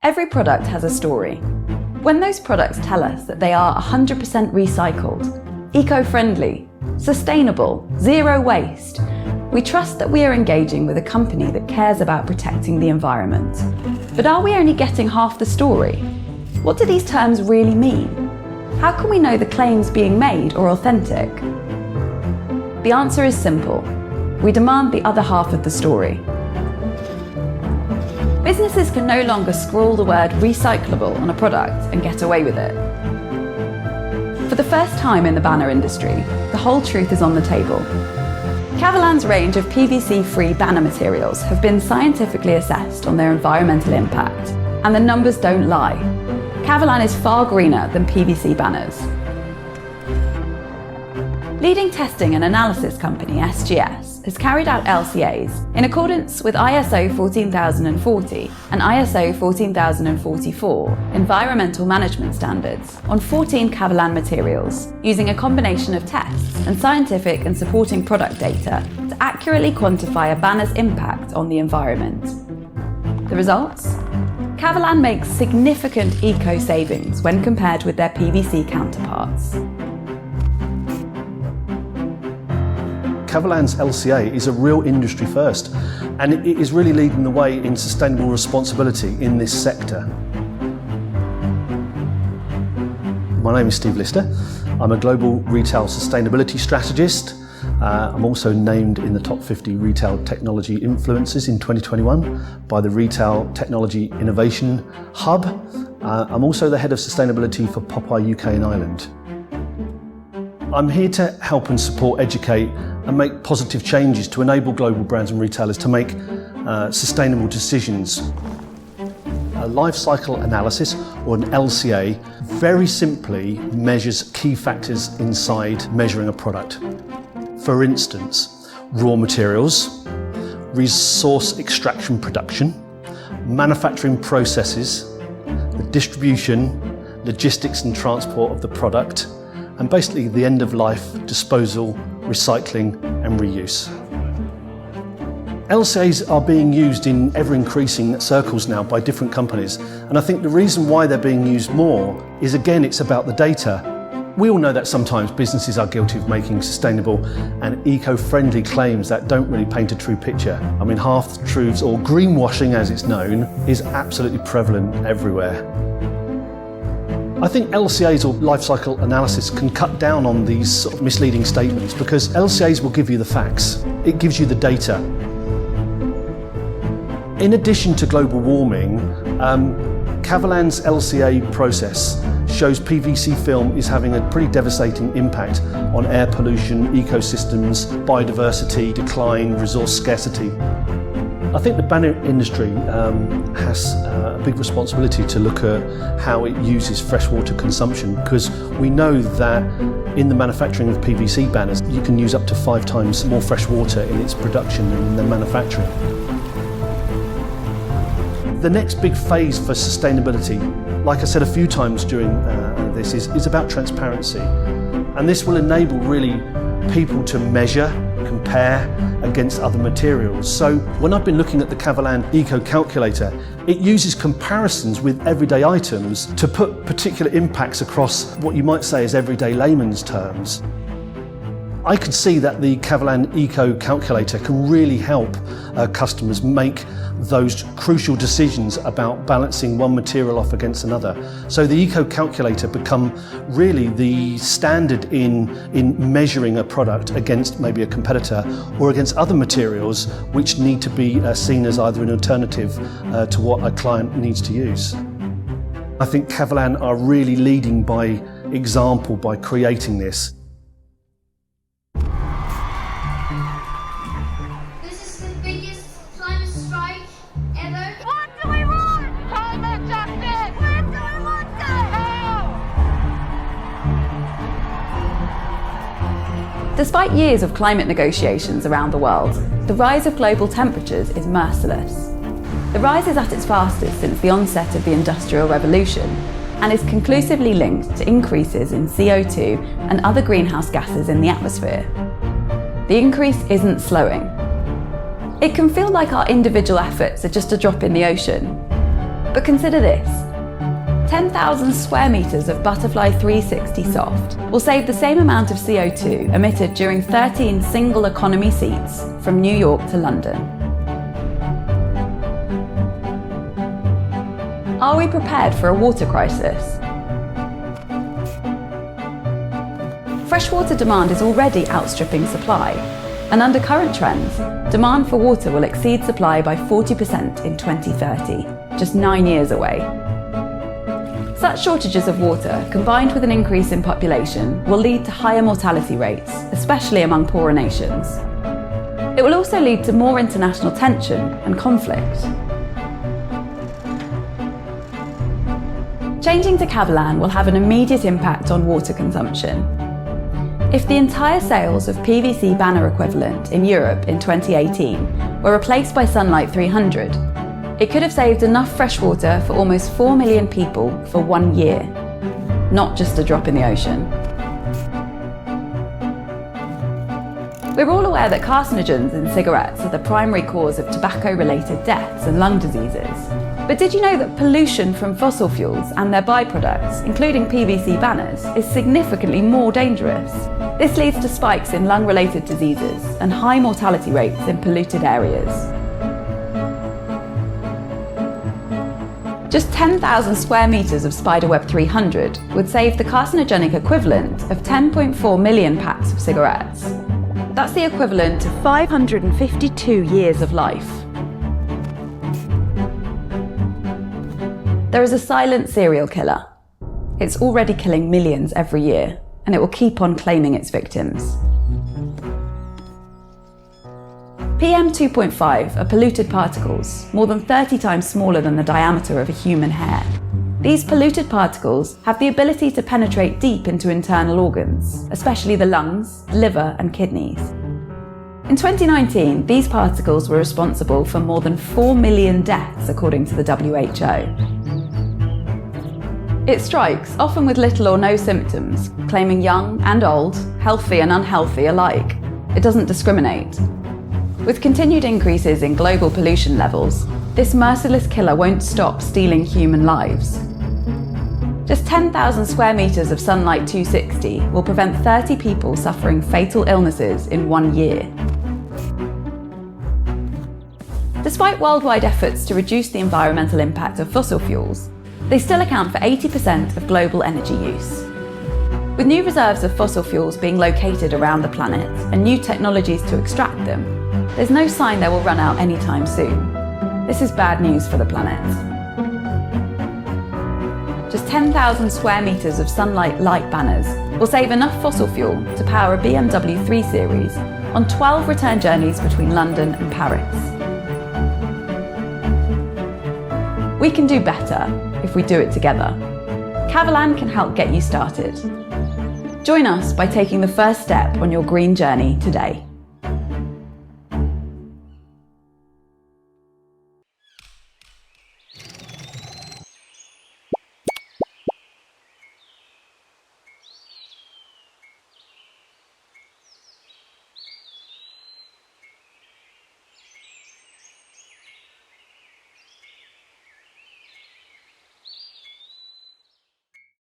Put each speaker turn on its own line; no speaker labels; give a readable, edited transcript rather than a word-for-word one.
Every product has a story. When those products tell us that they are 100% recycled, eco-friendly, sustainable, zero waste, we trust that we are engaging with a company that cares about protecting the environment. But are we only getting half the story? What do these terms really mean? How can we know the claims being made are authentic? The answer is simple. We demand the other half of the story. Businesses can no longer scrawl the word recyclable on a product and get away with it. For the first time in the banner industry, the whole truth is on the table. Kavalan's range of PVC-free banner materials have been scientifically assessed on their environmental impact, and the numbers don't lie. Kavalan is far greener than PVC banners. Leading testing and analysis company SGS has carried out LCAs in accordance with ISO 14040 and ISO 14044 environmental management standards on 14 Kavalan materials, using a combination of tests and scientific and supporting product data to accurately quantify a banner's impact on the environment. The results? Kavalan makes significant eco-savings when compared with their PVC counterparts.
Kavalan's LCA is a real industry first, and it is really leading the way in sustainable responsibility in this sector. My name is Steve Lister. I'm a global retail sustainability strategist. I'm also named in the top 50 retail technology influencers in 2021 by the Retail Technology Innovation Hub. I'm also the head of sustainability for Popeye UK and Ireland. I'm here to help and support, educate and make positive changes to enable global brands and retailers to make sustainable decisions. A life cycle analysis, or an LCA, very simply measures key factors inside measuring a product. For instance, raw materials, resource extraction production, manufacturing processes, the distribution, logistics and transport of the product, and basically the end of life, disposal, recycling and reuse. LCAs are being used in ever-increasing circles now by different companies, and I think the reason why they're being used more is, again, it's about the data. We all know that sometimes businesses are guilty of making sustainable and eco-friendly claims that don't really paint a true picture. I mean, half-truths, or greenwashing as it's known, is absolutely prevalent everywhere. I think LCAs, or life cycle analysis, can cut down on these sort of misleading statements, because LCAs will give you the facts. It gives you the data. In addition to global warming, Kavalan's LCA process shows PVC film is having a pretty devastating impact on air pollution, ecosystems, biodiversity, decline, resource scarcity. I think the banner industry has a big responsibility to look at how it uses freshwater consumption, because we know that in the manufacturing of PVC banners, you can use up to 5 times more fresh water in its production than in the manufacturing. The next big phase for sustainability, like I said a few times during this, is about transparency. And this will enable really people to measure, compare against other materials. So when I've been looking at the Kavalan Eco Calculator, it uses comparisons with everyday items to put particular impacts across what you might say is everyday layman's terms. I could see that the Kavalan Eco Calculator can really help customers make those crucial decisions about balancing one material off against another. So the Eco Calculator become really the standard in measuring a product against maybe a competitor or against other materials which need to be seen as either an alternative to what a client needs to use. I think Kavalan are really leading by example by creating this.
Despite years of climate negotiations around the world, the rise of global temperatures is merciless. The rise is at its fastest since the onset of the Industrial Revolution and is conclusively linked to increases in CO2 and other greenhouse gases in the atmosphere. The increase isn't slowing. It can feel like our individual efforts are just a drop in the ocean. But consider this. 10,000 square metres of Butterfly 360 Soft will save the same amount of CO2 emitted during 13 single economy seats from New York to London. Are we prepared for a water crisis? Freshwater demand is already outstripping supply, and under current trends, demand for water will exceed supply by 40% in 2030, just 9 years away. Such shortages of water, combined with an increase in population, will lead to higher mortality rates, especially among poorer nations. It will also lead to more international tension and conflict. Changing to Kavalan will have an immediate impact on water consumption. If the entire sales of PVC banner equivalent in Europe in 2018 were replaced by Sunlight 300, it could have saved enough fresh water for almost 4 million people for 1 year, not just a drop in the ocean. We're all aware that carcinogens in cigarettes are the primary cause of tobacco-related deaths and lung diseases. But did you know that pollution from fossil fuels and their byproducts, including PVC banners, is significantly more dangerous? This leads to spikes in lung-related diseases and high mortality rates in polluted areas. Just 10,000 square metres of Spiderweb 300 would save the carcinogenic equivalent of 10.4 million packs of cigarettes. That's the equivalent of 552 years of life. There is a silent serial killer. It's already killing millions every year, and it will keep on claiming its victims. PM 2.5 are polluted particles, more than 30 times smaller than the diameter of a human hair. These polluted particles have the ability to penetrate deep into internal organs, especially the lungs, liver, and kidneys. In 2019, these particles were responsible for more than 4 million deaths, according to the WHO. It strikes, often with little or no symptoms, claiming young and old, healthy and unhealthy alike. It doesn't discriminate. With continued increases in global pollution levels, this merciless killer won't stop stealing human lives. Just 10,000 square metres of Sunlight 260 will prevent 30 people suffering fatal illnesses in 1 year. Despite worldwide efforts to reduce the environmental impact of fossil fuels, they still account for 80% of global energy use. With new reserves of fossil fuels being located around the planet and new technologies to extract them, there's no sign they will run out anytime soon. This is bad news for the planet. Just 10,000 square metres of Sunlight light banners will save enough fossil fuel to power a BMW 3 Series on 12 return journeys between London and Paris. We can do better if we do it together. Kavalan can help get you started. Join us by taking the first step on your green journey today.